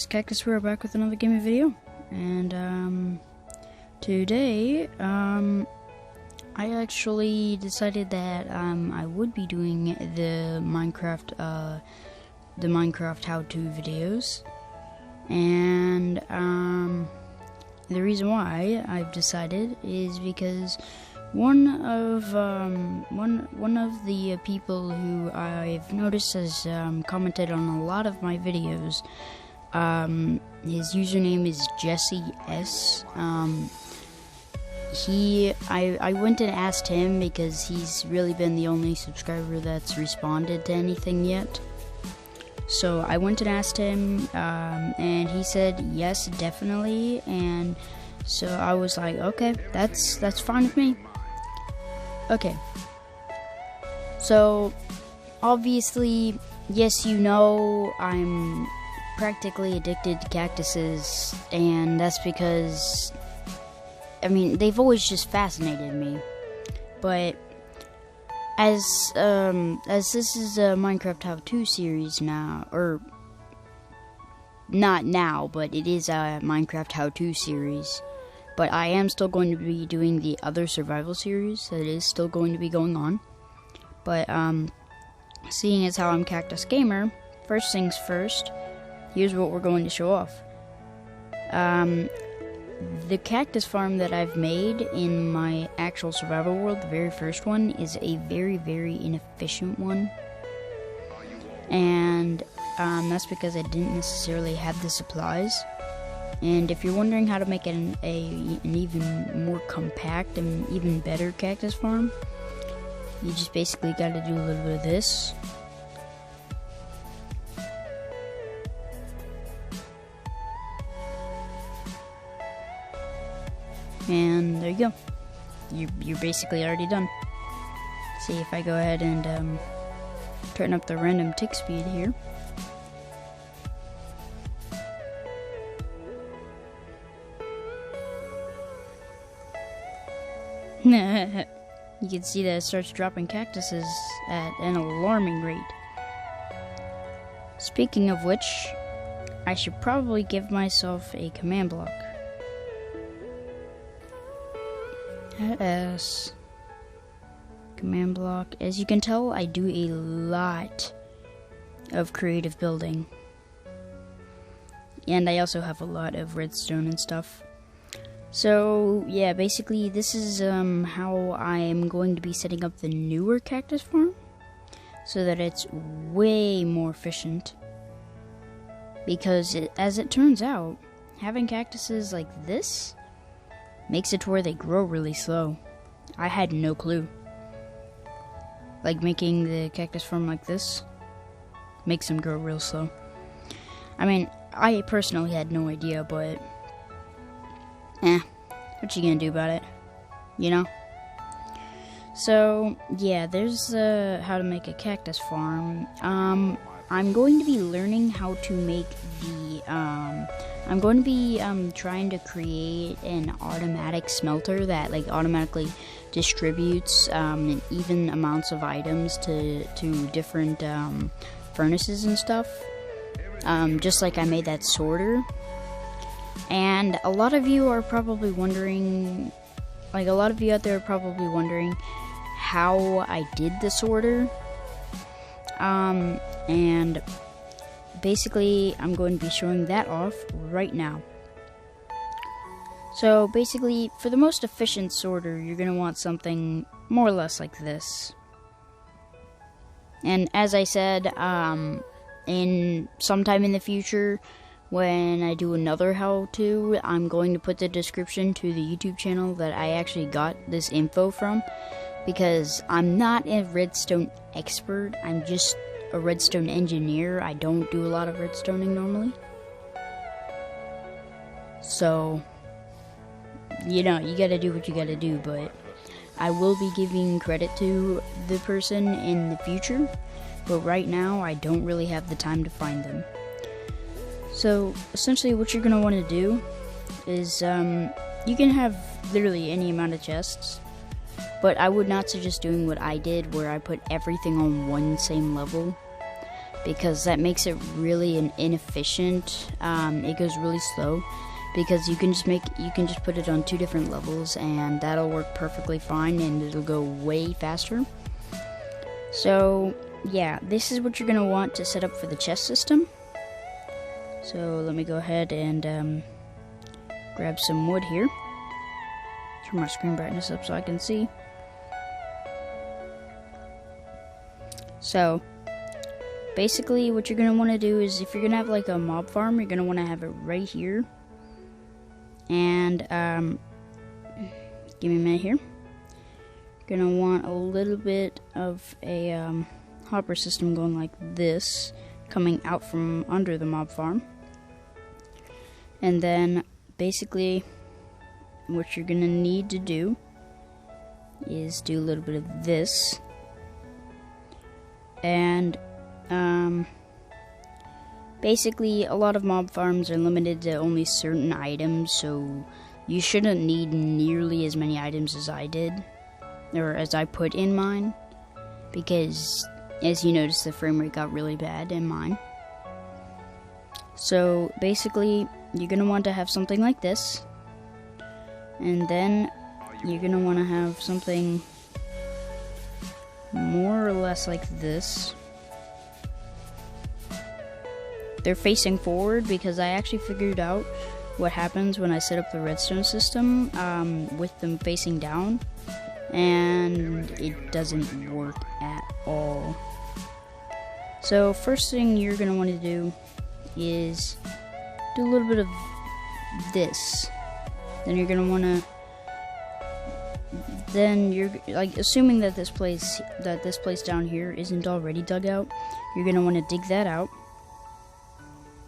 guys, Cactus, we're back with another gaming video, and today I actually decided that I would be doing the Minecraft how-to videos, and the reason why I've decided is because one of the people who I've noticed has commented on a lot of my videos. His username is Jesse S. I went and asked him because he's really been the only subscriber that's responded to anything yet. So I went and asked him, and he said yes, definitely. And so I was like, okay, that's fine with me. Okay, so obviously, yes, you know, I'm practically addicted to cactuses, and that's because, I mean, they've always just fascinated me. But as this is a Minecraft how-to series now, or not now, but it is a Minecraft how-to series. But I am still going to be doing the other survival series that is still going to be going on. But seeing as how I'm Cactus Gamer, first things first, here's what we're going to show off. The cactus farm that I've made in my actual survival world, the very first one, is a very, very inefficient one. And that's because I didn't necessarily have the supplies. And if you're wondering how to make it an even more compact and even better cactus farm, you just basically got to do a little bit of this. And there you go. You're basically already done. See if I go ahead and turn up the random tick speed here. You can see that it starts dropping cactuses at an alarming rate. Speaking of which, I should probably give myself a command block. S command block. As you can tell, I do a lot of creative building. And I also have a lot of redstone and stuff. So, yeah, basically, this is how I am going to be setting up the newer cactus farm, so that it's way more efficient. Because, as it turns out, having cactuses like this makes it to where they grow really slow. I had no clue. Like, making the cactus farm like this makes them grow real slow. I mean, I personally had no idea, but what you gonna do about it, you know? So, yeah, there's how to make a cactus farm. I'm going to be learning how to make the, I'm going to be trying to create an automatic smelter that, like, automatically distributes even amounts of items to different furnaces and stuff. Just like I made that sorter. And a lot of you are probably wondering, like, a lot of you out there are probably wondering how I did the sorter. And basically, I'm going to be showing that off right now. So basically, for the most efficient sorter, you're going to want something more or less like this. And as I said, in sometime in the future, when I do another how-to, I'm going to put the description to the YouTube channel that I actually got this info from, because I'm not a redstone expert, I'm just a redstone engineer. I don't do a lot of redstoning normally. So, you know, you gotta do what you gotta do, but I will be giving credit to the person in the future, but right now I don't really have the time to find them. So, essentially what you're going to want to do is, you can have literally any amount of chests, but I would not suggest doing what I did, where I put everything on one same level. because that makes it really inefficient. It goes really slow because you can just put it on 2 different levels and that'll work perfectly fine and it'll go way faster. So yeah, this is what you're gonna want to set up for the chest system. So let me go ahead and grab some wood here. Turn my screen brightness up so I can see. So basically what you're gonna want to do is, if you're gonna have like a mob farm, you're gonna want to have it right here. And give me a minute here. You're gonna want a little bit of a hopper system going like this, coming out from under the mob farm. And then basically what you're gonna need to do is do a little bit of this. And basically a lot of mob farms are limited to only certain items, so you shouldn't need nearly as many items as I did, or as I put in mine, because as you notice, the frame rate got really bad in mine. So basically you're gonna want to have something like this, and then you're gonna want to have something more or less like this. They're facing forward because I actually figured out what happens when I set up the redstone system with them facing down, and it doesn't work at all. So first thing you're going to want to do is do a little bit of this. Then you're going to want to, then you're like, assuming that this place down here isn't already dug out, you're going to want to dig that out.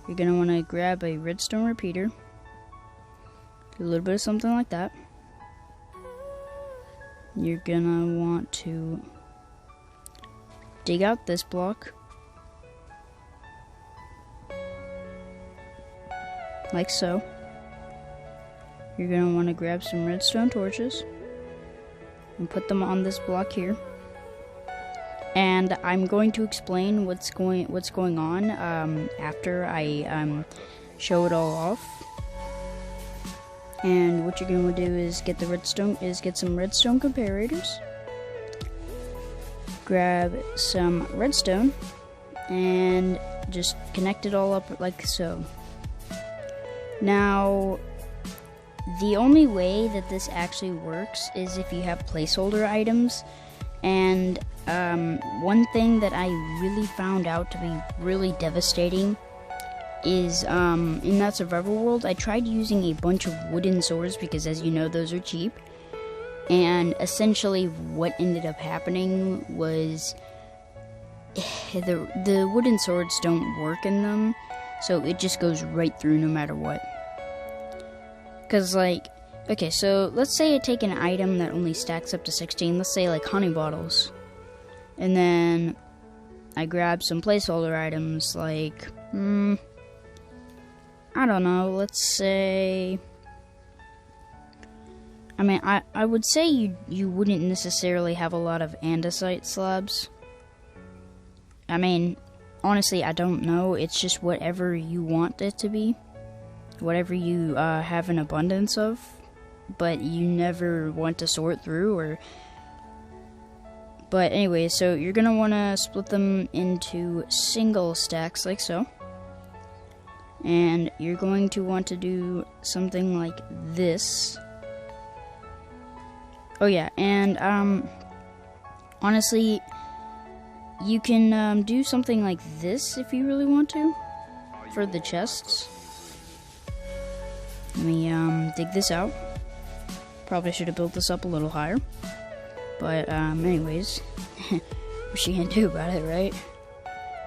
You're going to want to grab a redstone repeater, do a little bit of something like that. You're going to want to dig out this block, like so. You're going to want to grab some redstone torches and put them on this block here. And I'm going to explain what's going on after I show it all off. And what you're going to do is get some redstone comparators, grab some redstone, and just connect it all up like so. Now, the only way that this actually works is if you have placeholder items. And one thing that I really found out to be really devastating is in that survival world, I tried using a bunch of wooden swords because, as you know, those are cheap. And essentially what ended up happening was the wooden swords don't work in them, so it just goes right through no matter what. Because, like, okay, so let's say I take an item that only stacks up to 16, let's say like honey bottles, and then I grab some placeholder items like, I don't know, let's say, I mean, I would say you wouldn't necessarily have a lot of andesite slabs. I mean, honestly, I don't know, it's just whatever you want it to be, whatever you have an abundance of, but you never want to sort through, but anyway, so you're gonna want to split them into single stacks like so, and you're going to want to do something like this. Oh yeah, and honestly, you can do something like this if you really want to for the chests. Let me dig this out. Probably should have built this up a little higher, but anyways, what you gonna do about it, right?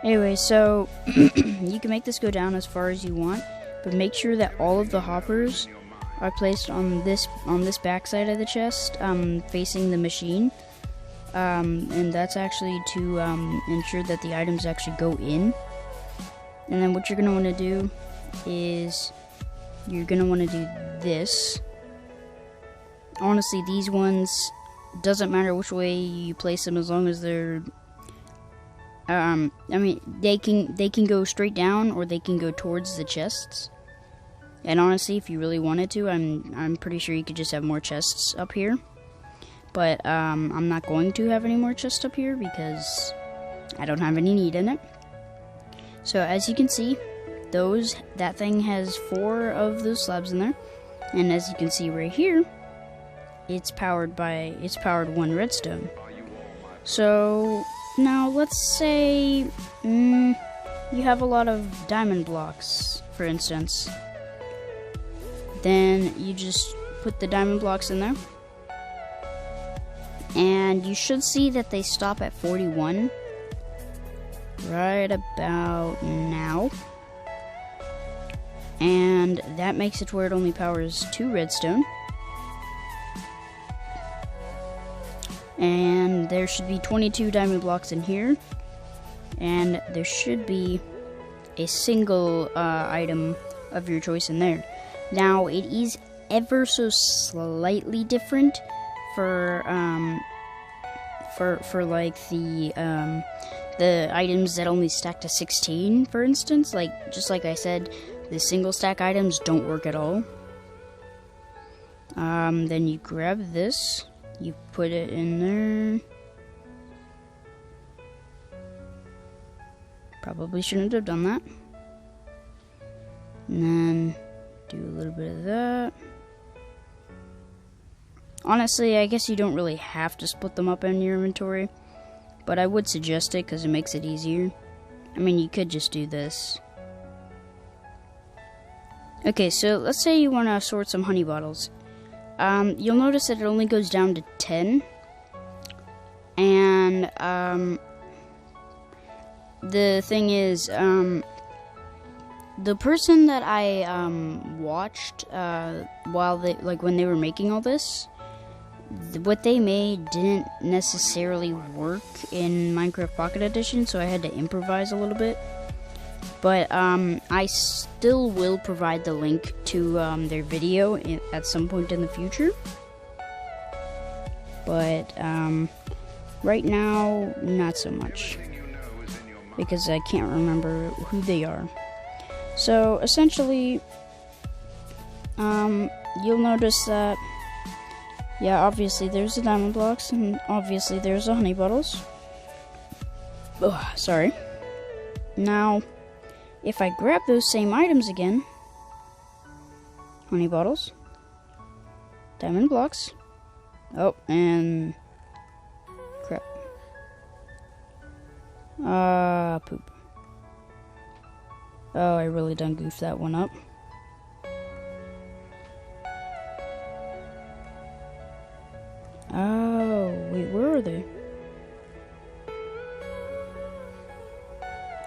Anyway, so you can make this go down as far as you want, but make sure that all of the hoppers are placed on this back side of the chest, facing the machine, and that's actually to ensure that the items actually go in. And then what you're gonna want to do is you're gonna want to do this. Honestly, these ones, doesn't matter which way you place them as long as they're I mean, they can go straight down, or they can go towards the chests. And honestly, if you really wanted to, I'm pretty sure you could just have more chests up here. But I'm not going to have any more chests up here because I don't have any need in it. So as you can see, that thing has 4 of those slabs in there, and as you can see right here, it's powered 1 redstone. So now let's say you have a lot of diamond blocks, for instance. Then you just put the diamond blocks in there, and you should see that they stop at 41 right about now. And that makes it where it only powers 2 redstone. And there should be 22 diamond blocks in here. And there should be a single item of your choice in there. Now, it is ever so slightly different for like the items that only stack to 16, for instance. Like, just like I said, the single stack items don't work at all. Then you grab this, you put it in there. Probably shouldn't have done that. And then do a little bit of that. Honestly, I guess you don't really have to split them up in your inventory, but I would suggest it because it makes it easier. I mean, you could just do this. Okay, so let's say you want to sort some honey bottles. You'll notice that it only goes down to 10. And the thing is, the person that I watched when they were making all this, what they made didn't necessarily work in Minecraft Pocket Edition, so I had to improvise a little bit. But I still will provide the link to their video at some point in the future. But right now, not so much, because I can't remember who they are. So essentially, you'll notice that, yeah, obviously there's the diamond blocks, and obviously there's the honey bottles. Oh, sorry. Now, if I grab those same items again, honey bottles, diamond blocks, oh, and crap. Poop. Oh, I really done goofed that one up. Oh, wait, where are they?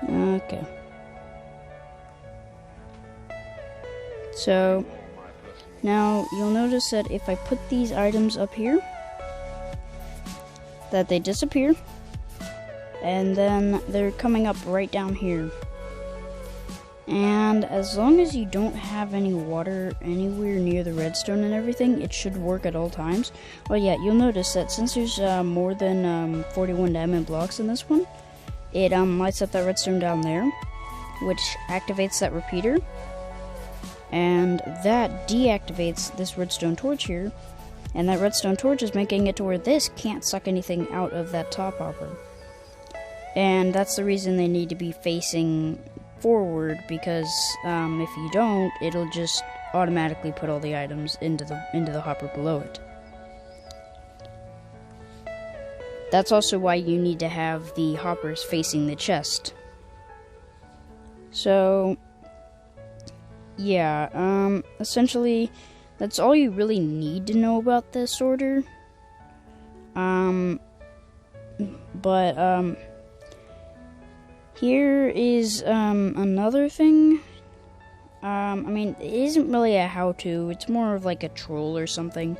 Okay. So, now you'll notice that if I put these items up here, that they disappear, and then they're coming up right down here. And as long as you don't have any water anywhere near the redstone and everything, it should work at all times. Well, yeah, you'll notice that since there's more than 41 diamond blocks in this one, it lights up that redstone down there, which activates that repeater, and that deactivates this redstone torch here, and that redstone torch is making it to where this can't suck anything out of that top hopper. And that's the reason they need to be facing forward, because if you don't, it'll just automatically put all the items into the hopper below it. That's also why you need to have the hoppers facing the chest. So yeah, essentially that's all you really need to know about this sorter. Here is another thing. I mean, it isn't really a how-to, it's more of like a troll or something.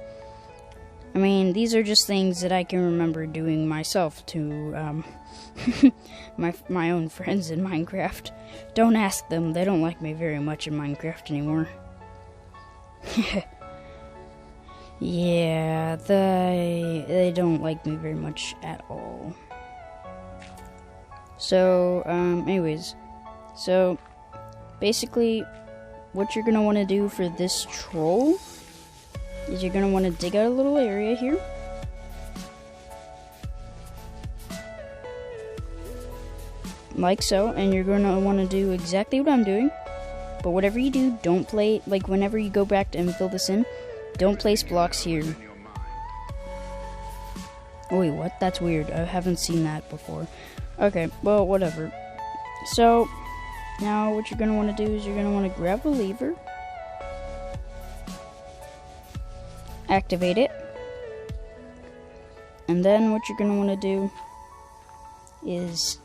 I mean, these are just things that I can remember doing myself to my own friends in Minecraft. Don't ask them, they don't like me very much in Minecraft anymore. Yeah, they don't like me very much at all. So, anyways. So, basically, what you're gonna want to do for this troll is you're gonna want to dig out a little area here. Like so, and you're gonna want to do exactly what I'm doing. But whatever you do, don't play, like whenever you go back and fill this in, don't place blocks here. Oh wait, what? That's weird. I haven't seen that before. Okay, well, whatever. So, now what you're gonna want to do is you're gonna want to grab a lever, activate it, and then what you're gonna want to do is,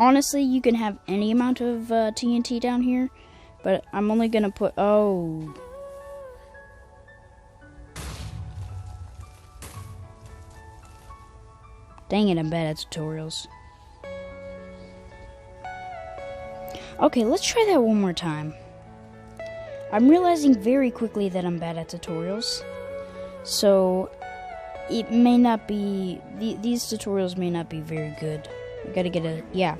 honestly, you can have any amount of TNT down here, but I'm only gonna put, oh. Dang it, I'm bad at tutorials. Okay, let's try that one more time. I'm realizing very quickly that I'm bad at tutorials. So, it may not be, these tutorials may not be very good. I gotta get a, yeah.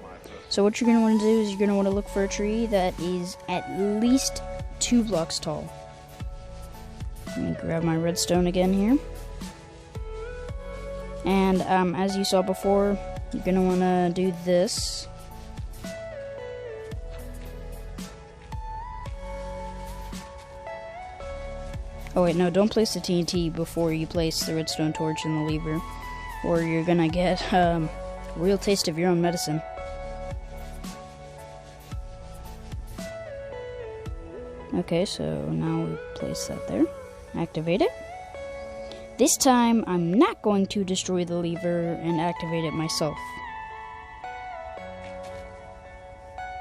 So what you're gonna want to do is you're gonna want to look for a tree that is at least 2 blocks tall. Let me grab my redstone again here. And as you saw before, you're gonna want to do this. Oh wait, no, don't place the TNT before you place the redstone torch in the lever, or you're gonna get a real taste of your own medicine. Okay, so now we place that there. Activate it. This time, I'm not going to destroy the lever and activate it myself.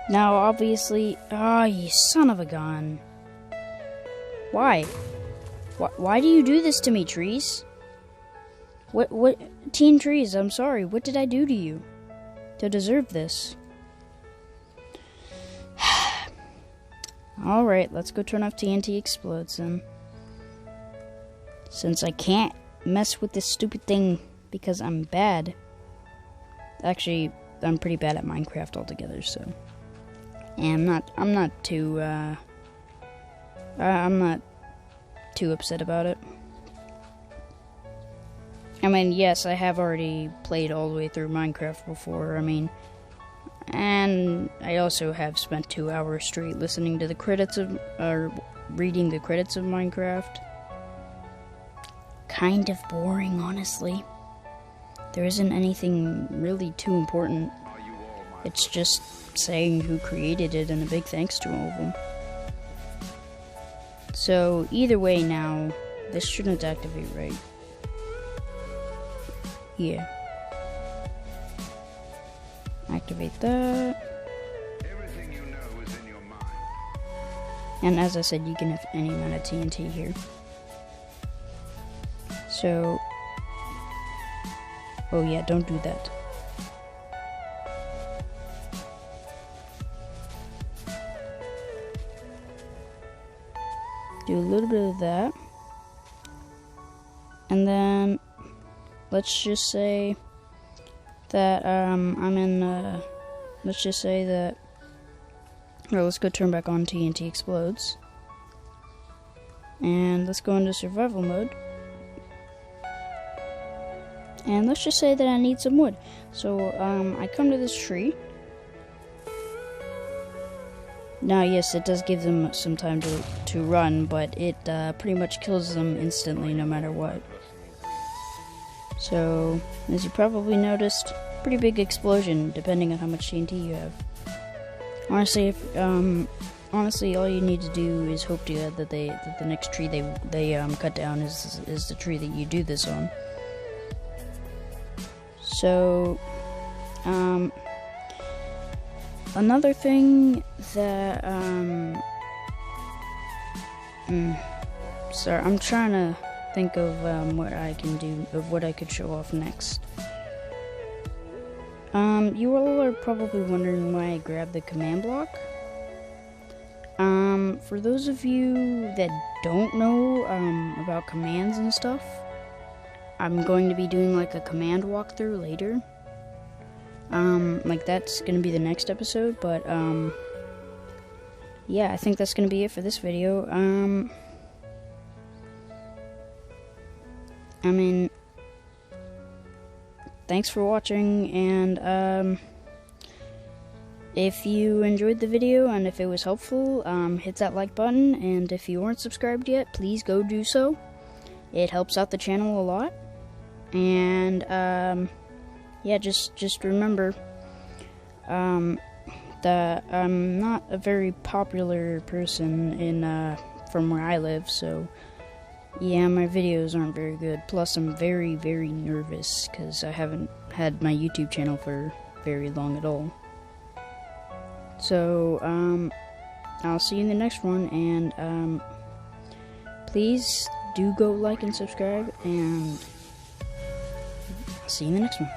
Now, obviously... Ah, you son of a gun. Why? Why do you do this to me, trees? What... Teen trees, I'm sorry. What did I do to you to deserve this? Alright, let's go turn off TNT explodes then. Since I can't mess with this stupid thing because I'm bad. Actually, I'm pretty bad at Minecraft altogether, so. And I'm not too upset about it. I mean, yes, I have already played all the way through Minecraft before, I mean, and I also have spent 2 hours straight listening to the credits of, or reading the credits of Minecraft. Kind of boring, honestly. There isn't anything really too important. It's just saying who created it and a big thanks to all of them. So, either way now, this shouldn't activate, right? Yeah. Activate that. Everything you know is in your mind. And as I said, you can have any amount of TNT here. So, oh yeah, don't do that. Do a little bit of that. And then, let's just say that, let's just say that, or let's go turn back on TNT explodes. And let's go into survival mode. And let's just say that I need some wood. So, I come to this tree. Now, yes, it does give them some time to run, but it pretty much kills them instantly no matter what. So, as you probably noticed, pretty big explosion depending on how much TNT you have. Honestly, honestly, all you need to do is hope to God that the next tree they cut down is the tree that you do this on. So, another thing that, sorry, I'm trying to think of, what I can do, of what I could show off next. You all are probably wondering why I grabbed the command block. For those of you that don't know, about commands and stuff, I'm going to be doing like a command walkthrough later. Like, that's gonna be the next episode, but, yeah, I think that's gonna be it for this video. I mean, thanks for watching, and, if you enjoyed the video and if it was helpful, hit that like button, and if you aren't subscribed yet, please go do so. It helps out the channel a lot, and, yeah, just remember, that I'm not a very popular person from where I live, so, yeah, my videos aren't very good. Plus, I'm very, very nervous, because I haven't had my YouTube channel for very long at all. So, I'll see you in the next one, and, please do go like and subscribe, and I'll see you in the next one.